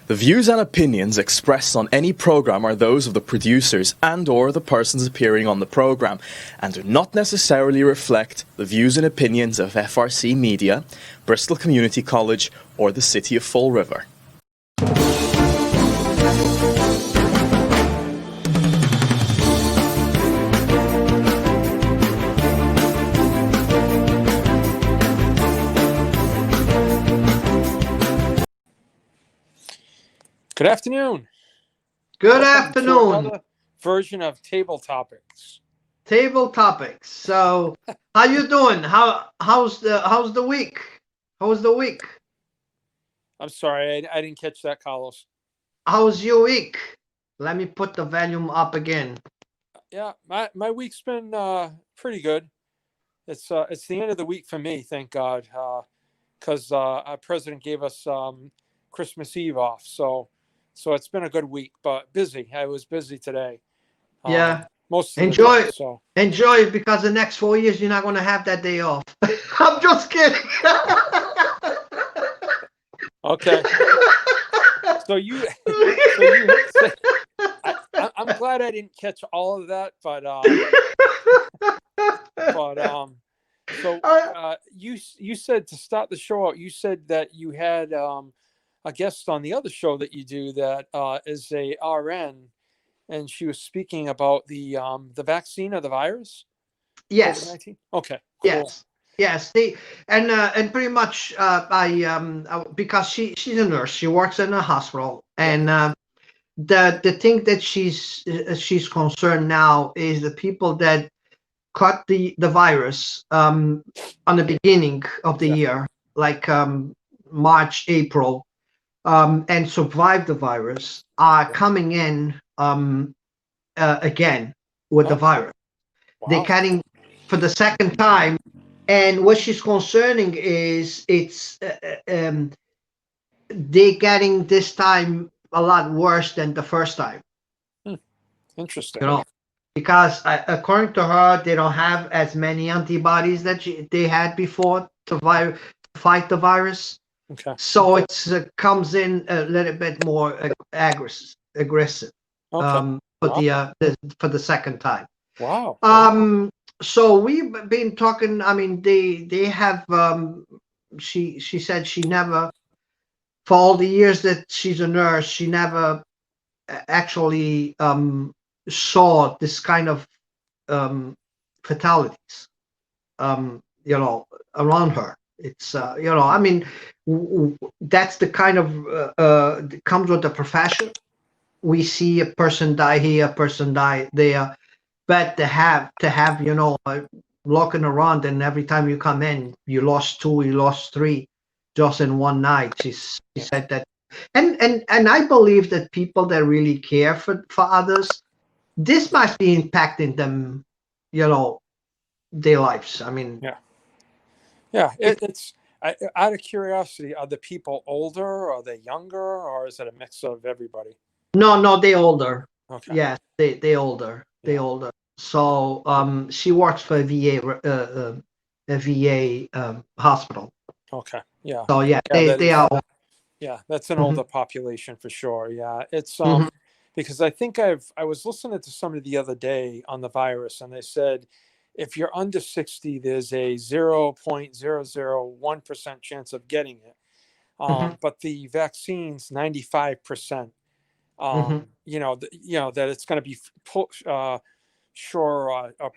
The views and opinions expressed on any program are those of the producers and/or the persons appearing on the program, and do not necessarily reflect the views and opinions of FRC Media, Bristol Community College, or the City of Fall River. Good afternoon. Good Welcome to afternoon. another version of Table Topics. Table topics. So, how you doing? How's the week? How was the week? I'm sorry, I didn't catch that, Carlos. How's your week? Let me put the volume up again. Yeah, my week's been pretty good. It's the end of the week for me, thank God, because our president gave us Christmas Eve off. So it's been a good week, but busy. I was busy today. Yeah. Most of Enjoy the day, it. so. Enjoy it, because the next 4 years you're not going to have that day off. I'm just kidding. Okay. I'm glad I didn't catch all of that, but you said to start the show out, you said that you had a guest on the other show that you do that is a RN, and she was speaking about the vaccine of the virus. Yes. COVID-19? Okay. Cool. Yes. And pretty much because she's a nurse, she works in a hospital, and the thing that she's concerned now is the people that caught the virus on the beginning of the year, like March, April, and survived the virus, are coming in again with the virus. Wow. They're getting for the second time, and what she's concerning is they're getting this time a lot worse than the first time. Interesting. You know, because according to her, they don't have as many antibodies that they had before to fight the virus. Okay. So it comes in a little bit more aggressive. Okay. For the second time. Wow. So we've been talking. I mean, they have. She said she never, for all the years that she's a nurse, she never actually saw this kind of fatalities. Around her. It's I mean, that's the kind of comes with the profession. We see a person die here, a person die there, but to have looking around, and every time you come in, you lost 2, you lost 3, just in one night. She said that, and I believe that people that really care for others, this must be impacting them, their lives. I mean, yeah. It's out of curiosity, are the people older, are they younger, or is it a mix of everybody? No, they older. Okay. Yes, they older. Yeah. They older. So she works for a VA hospital. Okay. Yeah. So yeah, they are. Yeah, that's an older population for sure. Yeah, it's because I think I was listening to somebody the other day on the virus, and they said if you're under 60, there's a 0.001% chance of getting it. But the vaccine's 95%. That it's going to be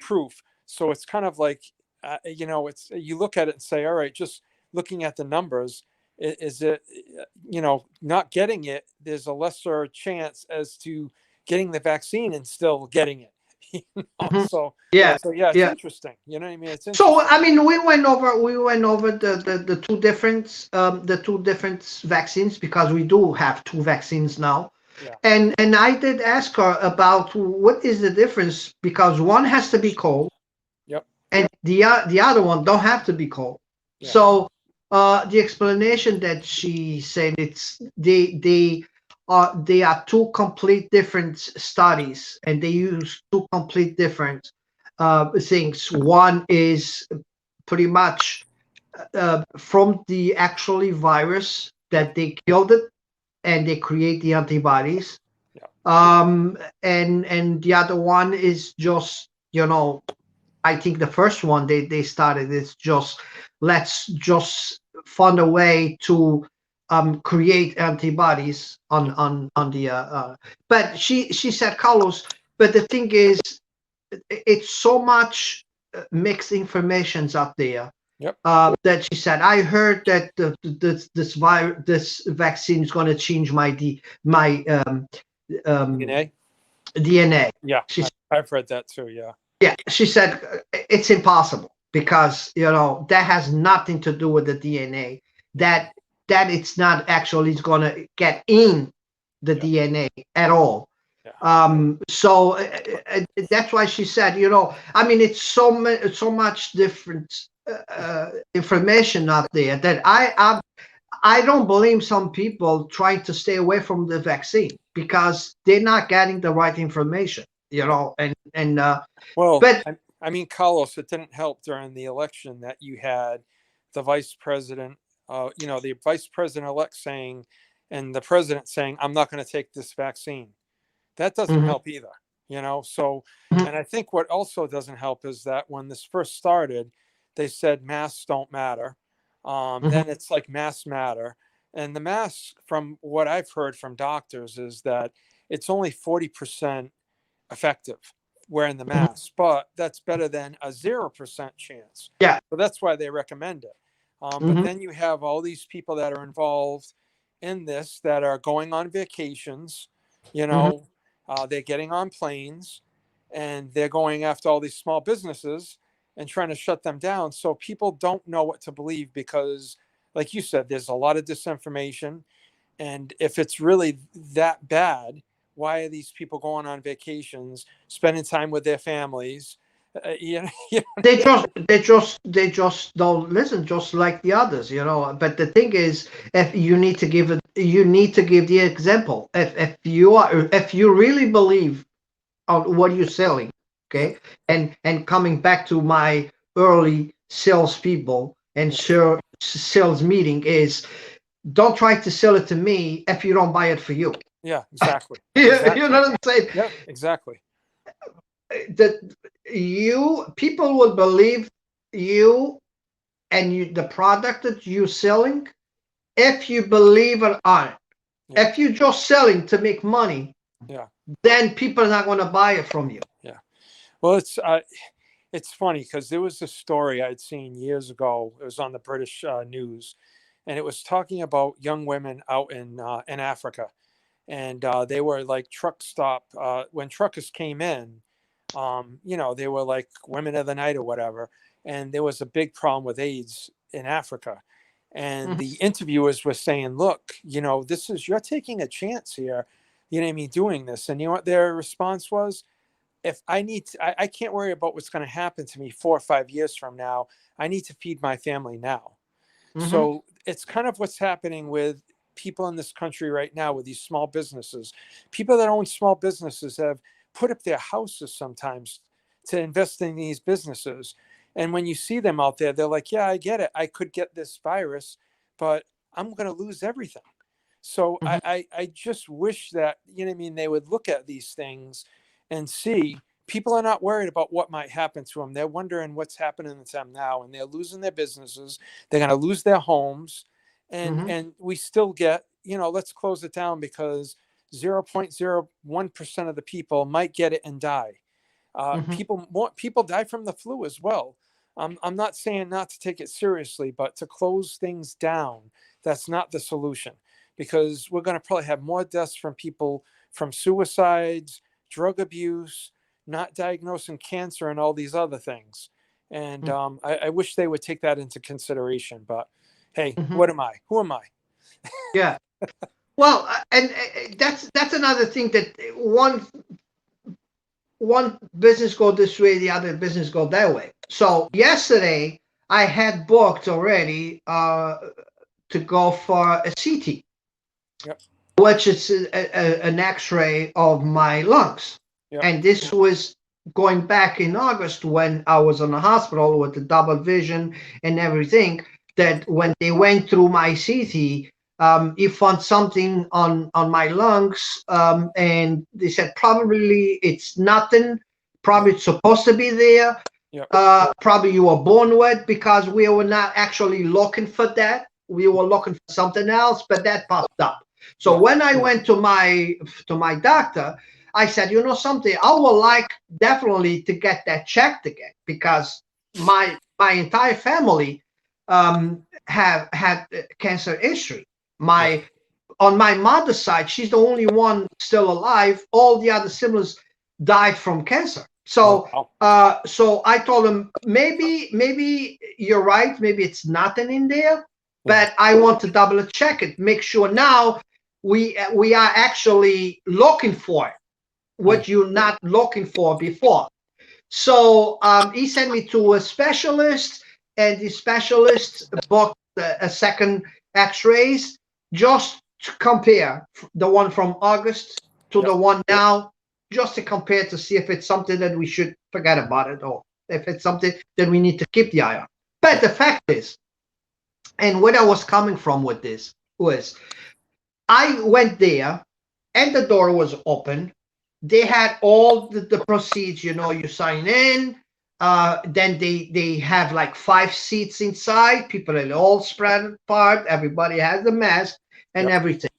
proof. So it's kind of like, it's, you look at it and say, all right, just looking at the numbers, is it, not getting it, there's a lesser chance as to getting the vaccine and still getting it. So it's interesting. You know what I mean? It's interesting. So I mean, we went over the two different vaccines, because we do have 2 vaccines now. Yeah. And I did ask her about what is the difference, because one has to be cold. Yep. And the other one don't have to be cold. Yeah. So the explanation that she said, it's they are 2 complete different studies, and they use 2 complete different things. One is pretty much from the actually virus that they killed it, and they create the antibodies. Yeah. And the other one is just, I think the first one they started is just, let's just find a way to create antibodies on the but she said, Carlos, but the thing is, it's so much mixed informations out there. Yep. That she said, I heard that this vaccine is going to change my DNA. DNA. Yeah, She I've read that too. Yeah. Yeah, she said it's impossible because that has nothing to do with the DNA. That it's not actually going to get in the Yeah. DNA at all. Yeah. So that's why she said, I mean, it's so much different information out there that I don't blame some people trying to stay away from the vaccine because they're not getting the right information, and Well, but I mean, Carlos, it didn't help during the election that you had the vice president, the vice president elect saying, and the president saying, I'm not going to take this vaccine. That doesn't Mhm, help either, So, mhm, and I think what also doesn't help is that when this first started, they said masks don't matter. mhm. Then it's like masks matter. And the masks, from what I've heard from doctors, is that it's only 40% effective wearing the Mhm. mask, but that's better than a 0% chance. Yeah. So that's why they recommend it. But Mhm, then you have all these people that are involved in this that are going on vacations, you mhm. know, they're getting on planes and they're going after all these small businesses and trying to shut them down. So people don't know what to believe because, like you said, there's a lot of disinformation. And if it's really that bad, why are these people going on vacations, spending time with their families? You know, They just don't listen, just like the others, But the thing is, if you need to give the example. If you really believe on what you're selling, yeah, okay, and coming back to my early salespeople and yeah, sales meeting is, don't try to sell it to me if you don't buy it for you. yeah, exactly, You exactly, know what I'm saying? yeah, exactly, That people will believe you and the product that you're selling if you believe it on it. yeah, If you're just selling to make money, yeah, then people are not going to buy it from you. yeah. Well, it's funny because there was a story I'd seen years ago. It was on the British news, and it was talking about young women out in Africa, and they were like truck stop when truckers came in. They were like women of the night or whatever, and there was a big problem with AIDS in Africa. And Mhm, the interviewers were saying, "Look, you're taking a chance here, you know what I mean, doing this." And you know what their response was? If I need to, I can't worry about what's going to happen to me 4 or 5 years from now. I need to feed my family now. mhm, So it's kind of what's happening with people in this country right now with these small businesses. People that own small businesses have put up their houses sometimes to invest in these businesses. And when you see them out there, they're like, yeah, I get it. I could get this virus, but I'm going to lose everything. So mhm, I just wish that, you know what I mean, they would look at these things and see people are not worried about what might happen to them. They're wondering what's happening to them now, and they're losing their businesses. They're going to lose their homes. And, mhm, and we still get, let's close it down because 0.01% of the people might get it and die. mhm, People die from the flu as well. I'm not saying not to take it seriously, but to close things down, that's not the solution because we're going to probably have more deaths from people from suicides, drug abuse, not diagnosing cancer, and all these other things. And mhm. I wish they would take that into consideration. But hey, Mhm. what am I? Who am I? Yeah. Well, and that's another thing, that one business go this way, the other business go that way. So yesterday I had booked already to go for a CT, Yep. which is an X-ray of my lungs, Yep. and this was going back in August when I was in the hospital with the double vision and everything. Yep. That when they went through my CT, He found something on my lungs, and they said probably it's nothing. Probably it's supposed to be there. Yep. Probably you were born with, because we were not actually looking for that. We were looking for something else, but that popped up. So Yeah. when I went to my doctor, I said, you know something, I would like definitely to get that checked again, because my entire family have had cancer history. My On my mother's side, she's the only one still alive. All the other siblings died from cancer. So Wow. so I told him, maybe you're right, maybe it's nothing in there, but I want to double check it, make sure now we are actually looking for it, what you're not looking for before. So he sent me to a specialist, and the specialist booked a second X-rays, just to compare the one from August to the one now, just to compare, to see if it's something that we should forget about it, or if it's something that we need to keep the eye on. But the fact is, and where I was coming from with this was, I went there and the door was open. They had all the proceeds, you sign in. Then they have like 5 seats inside. People are all spread apart. Everybody has a mask and everything.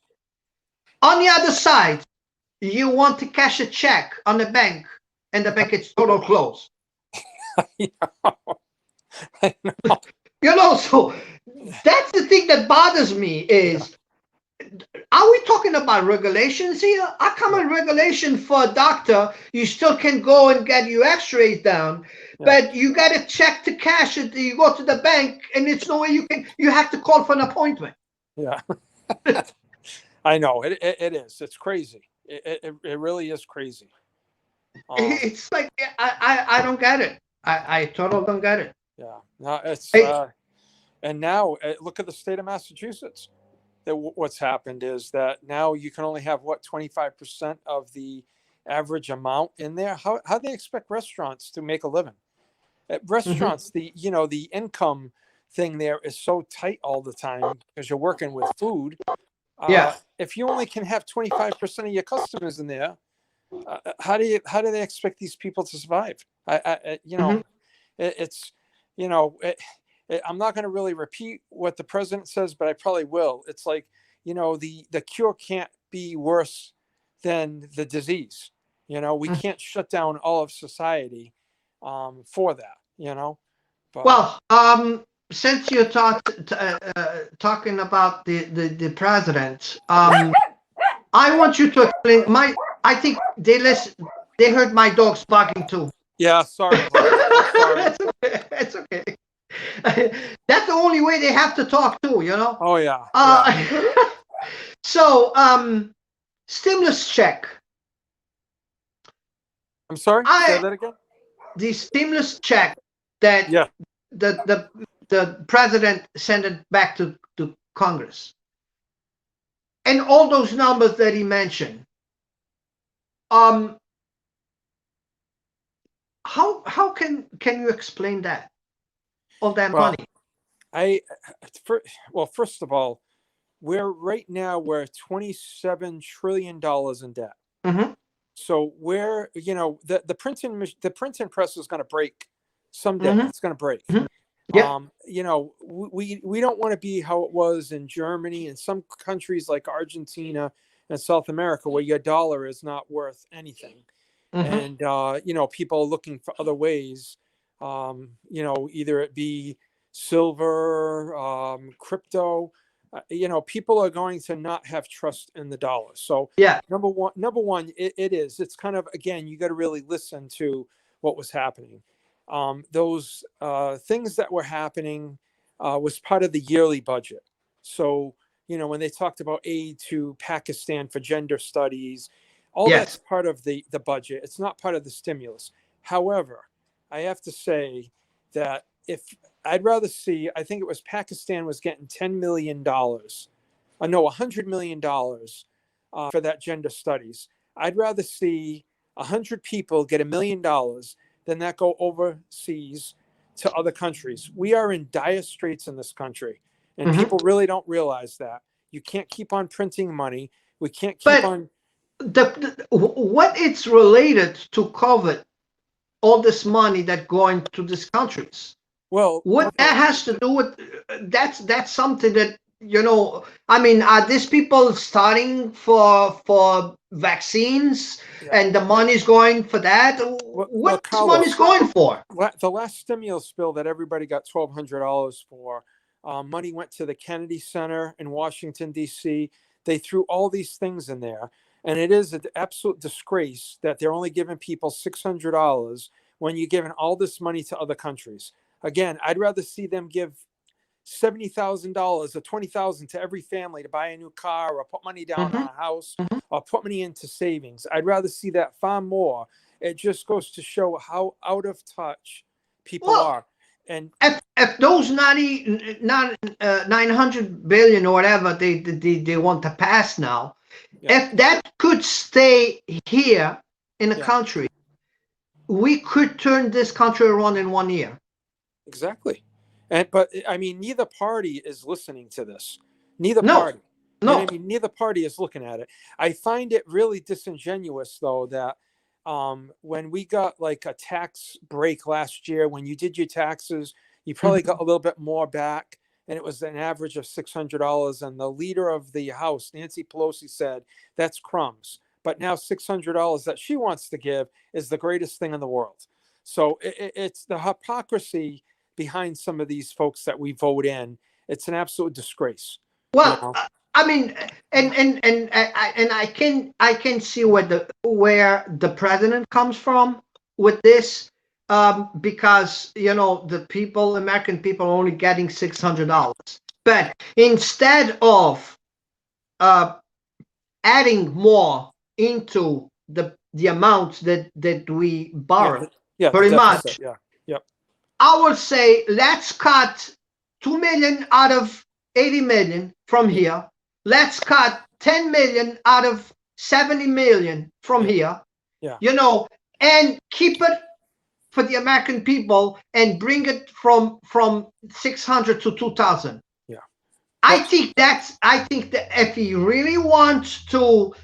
On the other side, you want to cash a check on the bank, and the bank is total closed. I know. So that's the thing that bothers me is, are we talking about regulations here? How come a regulation for a doctor, you still can go and get your x-rays done, but you got to check to cash it, you go to the bank, and it's no way you have to call for an appointment. Yeah. I know. It is. It's crazy. It really is crazy. It's like, I don't get it. I totally don't get it. Yeah. No, it's and now look at the state of Massachusetts. What's happened is that now you can only have 25% of the average amount in there. How they expect restaurants to make a living? At restaurants, the income thing there is so tight all the time because you're working with food. If you only can have 25% of your customers in there, how do they expect these people to survive? It's I'm not going to really repeat what the president says, but I probably will. It's like, the cure can't be worse than the disease. We can't shut down all of society for that. But, well, since you're talking about the president, I want you to explain I think they heard my dogs barking too. Yeah, sorry. Sorry. It's okay. That's the only way they have to talk too, Oh yeah. So stimulus check. I'm sorry, say that again. The stimulus check that the president sent it back to Congress, and all those numbers that he mentioned, how can you explain that, all that money? First of all, we're $27 trillion in debt. So the printing press is going to break someday. It's going to break. We don't want to be how it was in Germany and some countries like Argentina and South America, where your dollar is not worth anything. And people are looking for other ways, either it be silver, crypto. People are going to not have trust in the dollar. So number one, it's kind of, again, you got to really listen to what was happening. Those things that were happening was part of the yearly budget. So, when they talked about aid to Pakistan for gender studies, that's part of the budget. It's not part of the stimulus. However, I have to say that I'd rather see, I think it was Pakistan was getting $10 million. $100 million for that gender studies. I'd rather see 100 people get $1 million than that go overseas to other countries. We are in dire straits in this country, and people really don't realize that. You can't keep on printing money. We can't keep But on. what it's related to COVID, all this money that going to these countries. Well, What that has to do with that's something that I mean, are these people starting for vaccines yeah. and the money's going for that? Well, What this money's Carlos, going for? the last stimulus bill that everybody got $1,200 for, money went to the Kennedy Center in Washington, D.C. They threw all these things in there. And it is an absolute disgrace that they're only giving people $600 when you're giving all this money to other countries. Again, I'd rather see them give $70,000 or $20,000 to every family to buy a new car or put money down on a house or put money into savings. I'd rather see that far more. It just goes to show how out of touch people Well, are. And if those 900 billion or whatever they want to pass now, if that could stay here in the country, we could turn this country around in 1 year. Exactly. But I mean, neither party is listening to this. Neither No, party. no. You know what I mean? Neither party is looking at it. I find it really disingenuous, though, that when we got like a tax break last year, when you did your taxes, you probably got a little bit more back, and it was an average of $600. And the leader of the House, Nancy Pelosi, said that's crumbs. But now $600 that she wants to give is the greatest thing in the world. So it's the hypocrisy behind some of these folks that we vote in. It's an absolute disgrace. Well, I mean, and I can see where the president comes from with this, because the American people are only getting $600, but instead of adding more into the amount that we borrow, pretty much. Yeah. Yep. I would say let's cut 2 million out of 80 million from here. Let's cut 10 million out of 70 million from here. Yeah. And keep it for the American people and bring it from 600 to 2,000. Yeah. I think that if he really wants to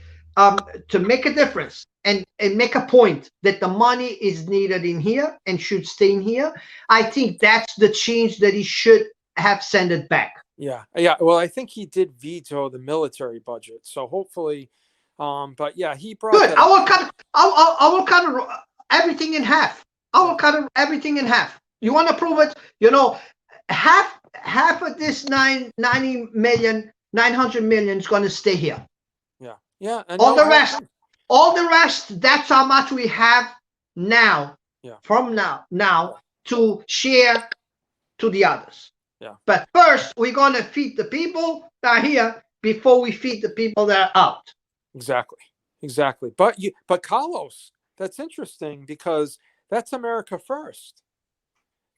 make a difference and make a point that the money is needed in here and should stay in here, I think that's the change that he should have sent it back. Yeah. Well, I think he did veto the military budget, so hopefully, but yeah, he brought. Good. I will cut everything in half. I will cut everything in half. You want to prove it? Half of this 900 million is going to stay here. Yeah. And all the rest, that's how much we have now. Yeah. From now to share to the others. Yeah. But first, we're going to feed the people that are here before we feed the people that are out. Exactly. But Carlos, that's interesting because that's America first.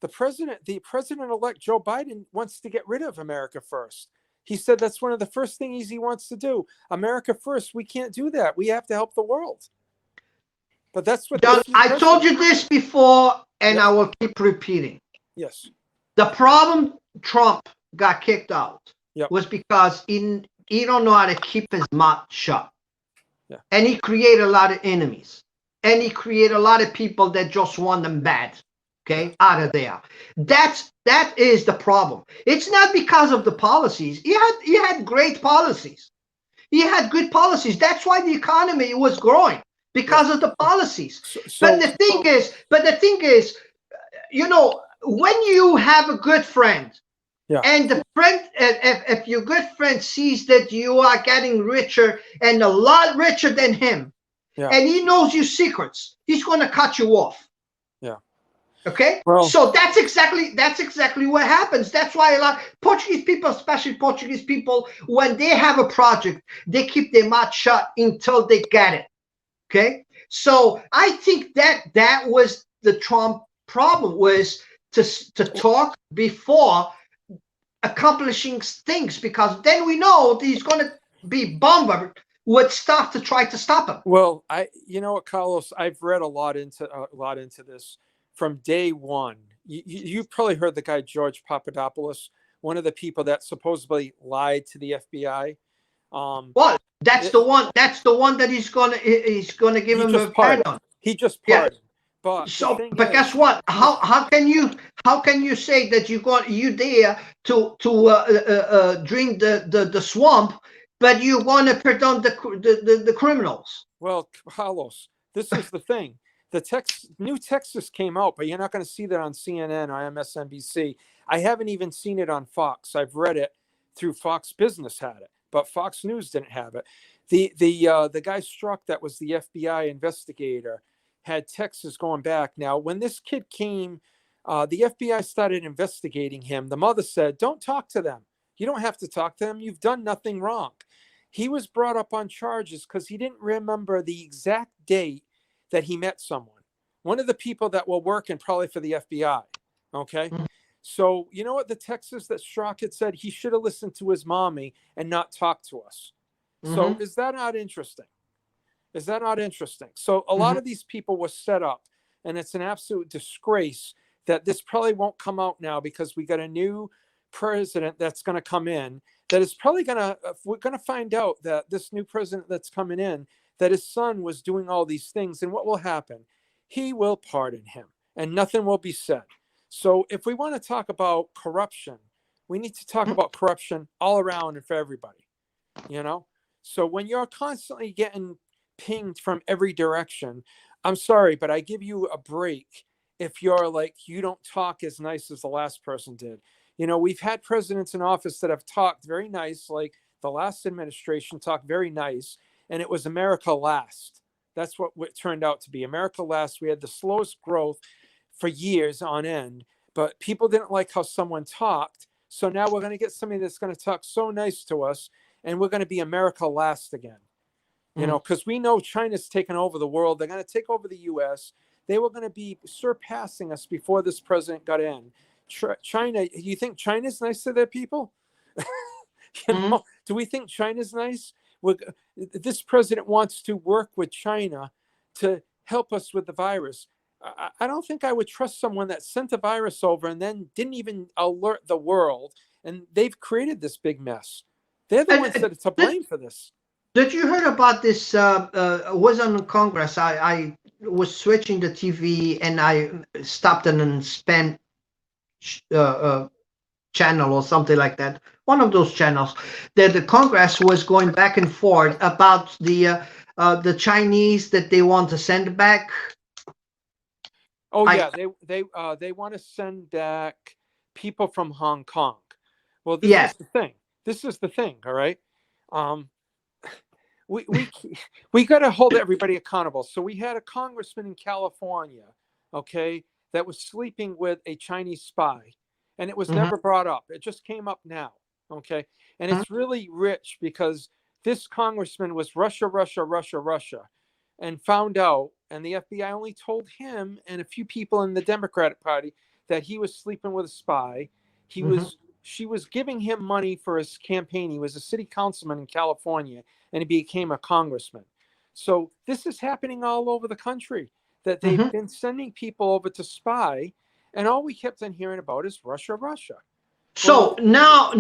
The president-elect Joe Biden wants to get rid of America first. He said that's one of the first things he wants to do. America first. We can't do that. We have to help the world. But that's what I told you this before, and I will keep repeating. Yes. The problem Trump got kicked out was because he don't know how to keep his mouth shut. Yeah. And he created a lot of enemies. And he created a lot of people that just want them bad. Okay, out of there. That is the problem. It's not because of the policies. He had great policies. He had good policies. That's why the economy was growing, because of the policies. But the thing is, when you have a good friend, and the friend, if your good friend sees that you are getting richer and a lot richer than him, and he knows your secrets, he's going to cut you off. Okay, so that's exactly what happens. That's why a lot Portuguese people, especially Portuguese people, when they have a project, they keep their mouth shut until they get it. Okay, so I think that was the Trump problem, was to talk before accomplishing things, because then we know he's going to be bombarded with stuff to try to stop him. Well, Carlos, I've read a lot into this. From day one, you probably heard the guy George Papadopoulos one of the people that supposedly lied to the FBI. Well, that's the one. That's the one that he's gonna give him a pardon. He just Yeah. pardoned. But the So, thing but guess is, what? How can you say that you there to drink the swamp, but you want to pardon the criminals? well, Carlos, this is the thing. The new Texas came out, but you're not going to see that on CNN or MSNBC. I haven't even seen it on Fox. I've read it through Fox Business had it, but Fox News didn't have it. The guy Strzok, that was the FBI investigator, had Texas going back. Now, when this kid came, the FBI started investigating him. The mother said, "Don't talk to them. You don't have to talk to them. You've done nothing wrong." He was brought up on charges because he didn't remember the exact date that he met someone. One of the people that were working probably for the FBI. Okay. So, you know what the Texas that Strzok had said? He should have listened to his mommy and not talked to us. So, is that not interesting? Is that not interesting? So, a lot of these people were set up, and it's an absolute disgrace that this probably won't come out now because we got a new president that's going to come in that is probably we're going to find out that this new president that's coming in, that his son was doing all these things. And what will happen? He will pardon him and nothing will be said. So if we want to talk about corruption, we need to talk about corruption all around and for everybody, you know? So when you're constantly getting pinged from every direction, I'm sorry, but I give you a break if you're like, you don't talk as nice as the last person did. You know, we've had presidents in office that have talked very nice, like the last administration talked very nice, and it was America last. That's what it turned out to be. America last. We had the slowest growth for years on end, but people didn't like how someone talked. So now we're going to get somebody that's going to talk so nice to us, and we're going to be America last again. You know, because we know China's taken over the world. They're going to take over the U.S. They were going to be surpassing us before this president got in. China, you think China's nice to their people? You know, do we think China's nice? This president wants to work with China to help us with the virus. I don't think I would trust someone that sent the virus over and then didn't even alert the world. And they've created this big mess. They're the ones that are to blame for this. Did you heard about this? Was on Congress. I was switching the TV and I stopped and spent channel or something like that. One of those channels that the Congress was going back and forth about the Chinese that they want to send back. Oh yeah, they want to send back people from Hong Kong. Well, this is the thing. This is the thing. All right. We got to hold everybody accountable. So we had a congressman in California, okay, that was sleeping with a Chinese spy, and it was never brought up. It just came up now, okay? And it's really rich because this congressman was Russia, and found out, and the FBI only told him and a few people in the Democratic Party that he was sleeping with a spy. She was giving him money for his campaign. He was a city councilman in California, and he became a congressman. So this is happening all over the country, that they've been sending people over to spy, and all we kept on hearing about is Russia. So now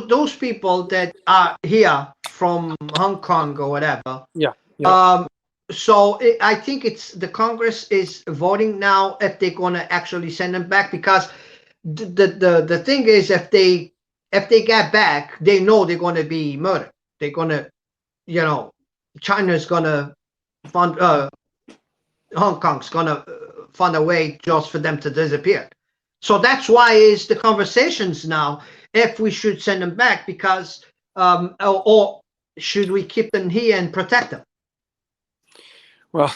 those people that are here from Hong Kong or whatever. Yeah. So I think it's the Congress is voting now if they're going to actually send them back, because the thing is, if they get back, they know they're going to be murdered. They're going to, China's going to fund, Hong Kong's going to find a way just for them to disappear. So that's why is the conversations now if we should send them back, because or should we keep them here and protect them? Well,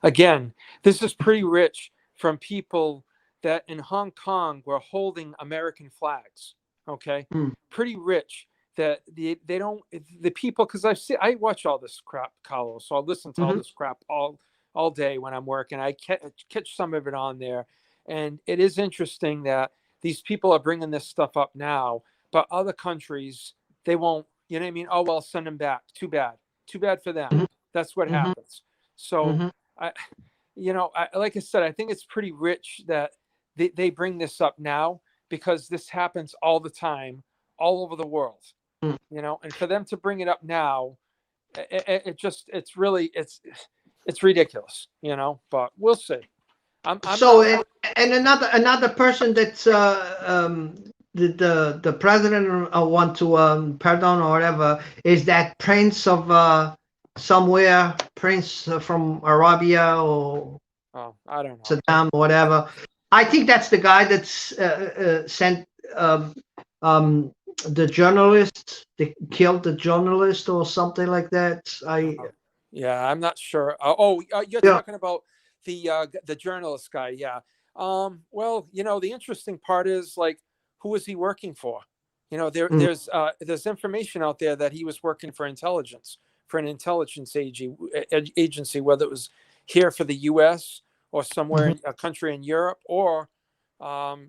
again, this is pretty rich from people that in Hong Kong were holding American flags. Okay, pretty rich that they don't, the people, because I watch all this crap, Carlos, so I listen to all this crap all day when I'm working. I catch some of it on there, and it is interesting that these people are bringing this stuff up now, but other countries, they won't. You know what I mean? Oh well, send them back. Too bad for them. That's what happens. So like I said, I think it's pretty rich that they bring this up now, because this happens all the time, all over the world, Mm. and for them to bring it up now, it's really, it's ridiculous, but we'll see. I'm So, not. and another person that's the president want to pardon or whatever is that prince of somewhere, prince from Arabia or Oh, I don't know. Saddam or whatever. I think that's the guy that's sent um, um, the journalist, they killed the journalist or something like that. Yeah, I'm not sure. You're Yeah. talking about the journalist guy. Yeah. Well, the interesting part is, like, who is he working for? Mm, There's information out there that he was working for an intelligence agency, whether it was here for the U.S. or somewhere mhm, in a country in Europe or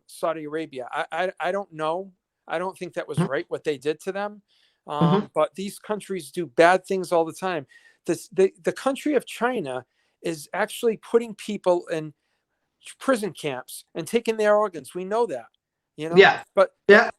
Saudi Arabia. I don't know. I don't think that was mhm, right what they did to them. mhm. But these countries do bad things all the time. The country of China is actually putting people in prison camps and taking their organs. We know that, Yeah. but Yeah.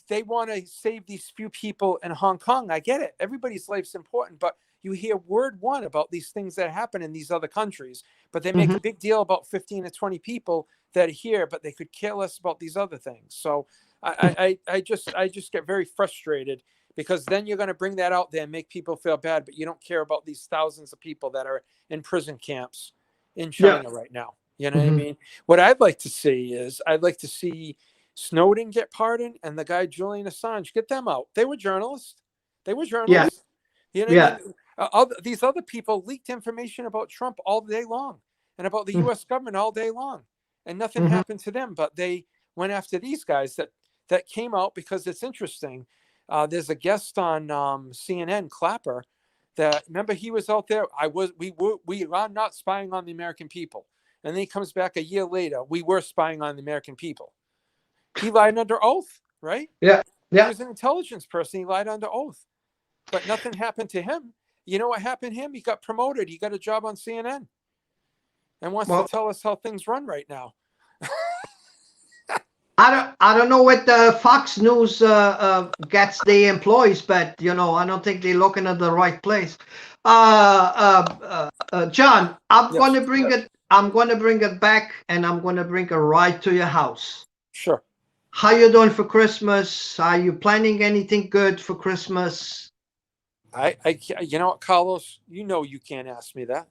they want to save these few people in Hong Kong. I get it. Everybody's life's important, but you hear word one about these things that happen in these other countries, but they make Mhm. a big deal about 15 to 20 people that are here, but they could care less about these other things. So I just get very frustrated, because then you're going to bring that out there and make people feel bad, but you don't care about these thousands of people that are in prison camps in Yeah. China right now. You know what I Mhm. mean? What I'd like to see is, I'd like to see Snowden get pardoned and the guy Julian Assange, get them out. They were journalists. They were Yeah. journalists. You know what I Yeah. mean? These other people leaked information about Trump all day long and about the Mhm. U.S. government all day long, and nothing Mhm. happened to them. But they went after these guys that came out, because it's interesting. There's a guest on CNN, Clapper, that, remember, he was out there. We are not spying on the American people, and then he comes back a year later. We were spying on the American people. He lied under oath, right? Yeah. He Yeah. was an intelligence person. He lied under oath, but nothing happened to him. You know what happened to him? He got promoted. He got a job on CNN and wants to Well, tell us how things run right now. I don't know what the Fox News gets the employees, but I don't think they're looking at the right place. John, Yes, I'm gonna bring it back, and I'm gonna bring a ride to your house. sure. How you doing for Christmas? Are you planning anything good for Christmas? You know what, Carlos? You can't ask me that.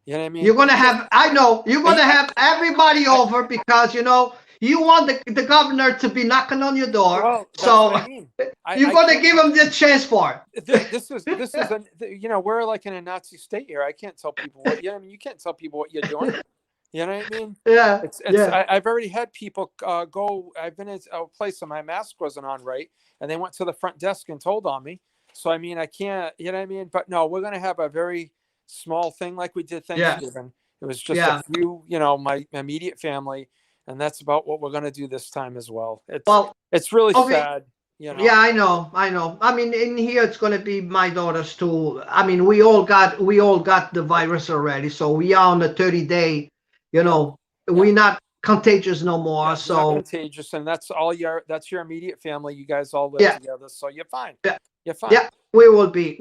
You know what I mean? You're gonna have, I know, you're I, gonna I, have everybody I, over because you want the governor to be knocking on your door. well, that's what I So mean. you're I gonna can't. give him the chance for This is we're like in a Nazi state here. I can't tell people what. I mean, you can't tell people what you're doing. You know what I mean? it. Yeah, It's yeah. I've already had people go. I've been in a place and my mask wasn't on right, and they went to the front desk and told on me. So I mean, I can't. You know what I mean? But no, we're gonna have a very small thing like we did Yeah, Thanksgiving. It was just a yeah. few, my immediate family, and that's about what we're gonna do this time as well. It's Well, it's really okay. sad. Yeah, I know, I know. I mean, in here it's gonna be my daughters too. I mean, we all got the virus already, so we are on the 30-day. You Yeah, know, yeah. we're not contagious no more. Yeah, you're not So contagious, and that's your immediate family. You guys all live yeah, together, so you're fine. yeah, You're fine. yeah. We will be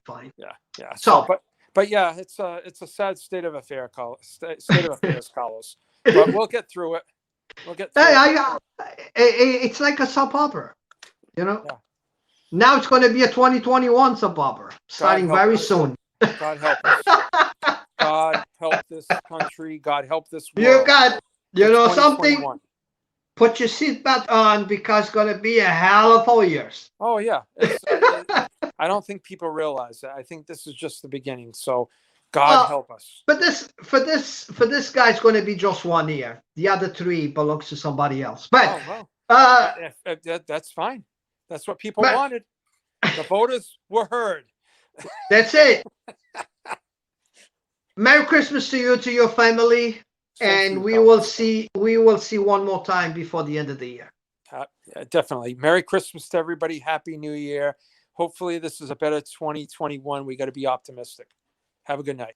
fine. Yeah, yeah. So, So but yeah, it's a sad state of state of affairs, Carlos. But we'll get through it. We'll get hey, through it. it's like a soap opera. You know, Yeah. now it's going to be a 2021 soap opera God starting help very us. soon. God help us. God help this country. God help this You world got, for something. 2021. Put your seatbelt on because it's going to be a hell of 4 years. Oh yeah, I don't think people realize that. I think this is just the beginning. So, God Well, help us. but for this guy, it's going to be just 1 year. The other 3 belongs to somebody else. But Oh well, uh, that's fine. That's what people but wanted. The voters were heard. that's it. Merry Christmas to you, to your family, Same to and you, we will Carlos. see one more time before the end of the year. Yeah, definitely. Merry Christmas to everybody. Happy New Year. Hopefully, this is a better 2021. We got to be optimistic. Have a good night.